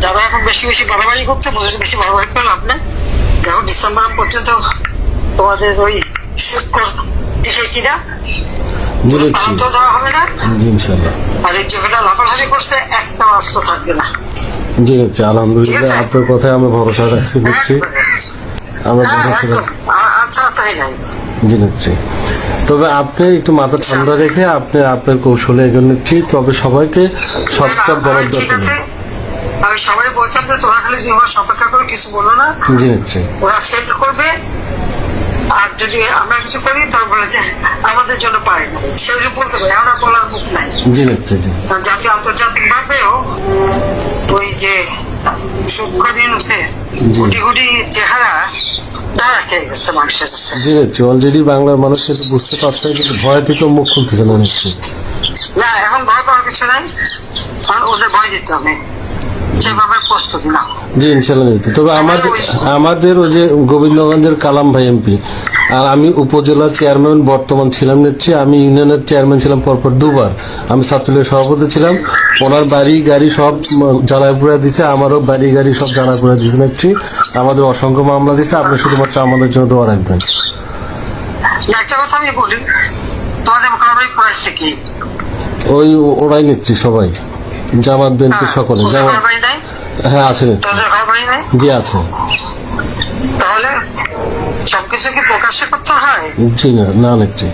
যারা এখন বেশি বেশি বাড়াবাড়ি করছে, বেশি বাড়াবাড়ি করে লাভ নেই। দেখো ডিসেম্বর পর্যন্ত তোমাদের ওই শুক্র টিকে কিনা দেওয়া হবে না, আর এই যেটা লাফালাফি করছে একটা অস্ত্র থাকবে না। জি নিচ্ছি, আলহামদুলিল্লাহ আপনার কথায় আমি ভরসা রাখছি। নিচ্ছি আমরা আচ্ছা আচ্ছা জি নিচ্ছি। তবে আপনি একটু মাথা ঠান্ডা রেখে আপনি আপনার কৌশলে এগিয়ে নিচ্ছি। তবে সবাইকে সবটা বলার দরকার নেই। আমি সবাই বলছিলাম যে তোরা খালি অপেক্ষা করে কিছু বলো না। জি নিচ্ছি, ওরা সেট করবে, আর যদি আমরা কিছু করি তবে বলে যে আমাদের জন্য পারে না, সেটা বলতে পারি, আমরা বলার মুখ নাই। জি নিচ্ছি, জি জাতীয় আন্তর্জাতিক ভাবেও ওই যে কোটি কোটি চেহারা দাঁড়া খেয়ে গেছে মানুষের কাছে। জি নিচ্ছি, অলরেডি বাংলার মানুষ কিন্তু বুঝতে পারছে, কিন্তু ভয় থেকে মুখ খুলতেছে না। নিচ্ছি না, এখন ভয় পাওয়ার কিছু নাই, কারণ ওদের ভয় দিতে হবে, সেভাবে প্রস্তুতি নাও। জি ইনশাল্লাহ নিচ্ছি। তবে আমাদের ওই যে গোবিন্দগঞ্জের কালাম ভাই এমপি, আর আমি উপজেলা চেয়ারম্যান বর্তমান ছিলাম। নিচ্ছি আমি ইউনিয়নের চেয়ারম্যান ছিলাম পরপর দুবার। আমি ছাত্রলীগের সভাপতি ছিলাম। ওনার বাড়ি গাড়ি সব জ্বালাপুরা দিছে, আমারও বাড়ি গাড়ি সব জ্বালাপুরা দিছে। নিচ্ছি আমাদের অসংখ্য মামলা দিছে। আপনি শুধুমাত্র আমাদের জন্য দোয়া রাখবেন। একটা কথা আমি বলি, তোমাদের মোকাবিলা করেছে কি? ওই ওরাই নিচ্ছি, সবাই জামাত বিএনপি সকলে। জামাত হ্যাঁ আছে, জি আছে। তাহলে সবকিছু কি প্রকাশ করতে হয়? জি না নিচ্ছি,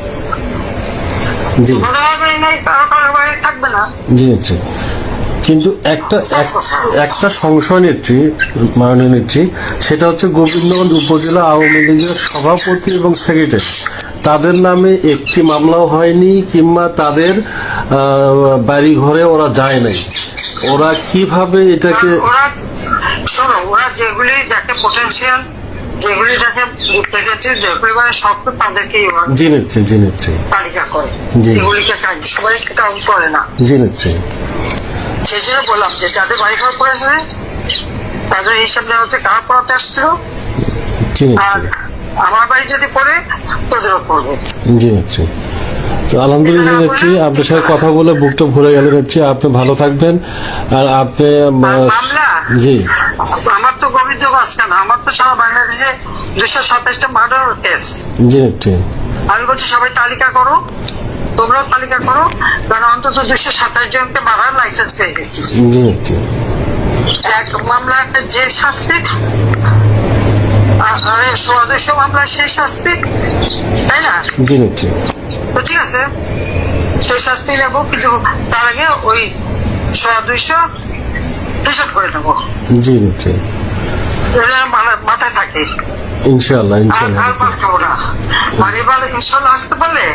জি থাকবে না, জি নিচ্ছি। কিন্তু একটা সংশয় নিচ্ছি, মাননীয় নিচ্ছি, সেটা হচ্ছে গোবিন্দগঞ্জ উপজেলা আওয়ামী লীগের সভাপতি এবং সেক্রেটারি, তাদের নামে একটি মামলাও হয়নি, কিংবা তাদের বাড়ি ঘরে ওরা যায় নাই। ওরা কিভাবে এটাকে শোনো, ওরা যেগুলি দেখে পোটেনশিয়াল, যেগুলি দেখে রিপ্রেজেন্টেটিভ, যেগুলি মানে সব তো তাদেরকেই জি নিচ্ছি তালিকা করে, এগুলিকে সবাইকে কাউন্ট করে না। জি নিচ্ছি, সেই জন্য বললাম যে যাদের বাড়ি ঘর পড়েছে তাদের হিসাব নেওয়া হচ্ছে কারা পড়াতে আসছিল, আর আমার বাড়ি যদি পড়ে তোদেরও পড়বে। জি নিচ্ছি। তো আলহামদুলিল্লাহ নিচ্ছি, আপনার সাথে কথা বলে বুকটা ভরে গেলে নিচ্ছি। আপনি ভালো থাকবেন। আর আপনি জি আমার তো গোবিন্দগঞ্জ কেন, আমার তো সারা বাংলাদেশে 227টা মার্ডার কেস। জি নিচ্ছি, আমি বলছি সবাই তালিকা করো, তোমরাও তালিকা করো, কারণ অন্তত 227 জনকে মারার লাইসেন্স পেয়ে গেছি। জি নিচ্ছি। এক মামলা যে শাস্তি, আর 200 মামলা সেই শাস্তি, তাই না? জি নিচ্ছি। তো ঠিক আছে, সেই শাস্তি নেবো, কিন্তু তার আগে ওই 200 হিসাব করে নেবো। জি নিচ্ছি, মাথায় থাকে। ইনশাআল্লাহ আর খাবো না, মানে ইনশাআল্লাহ আসতে পারলে।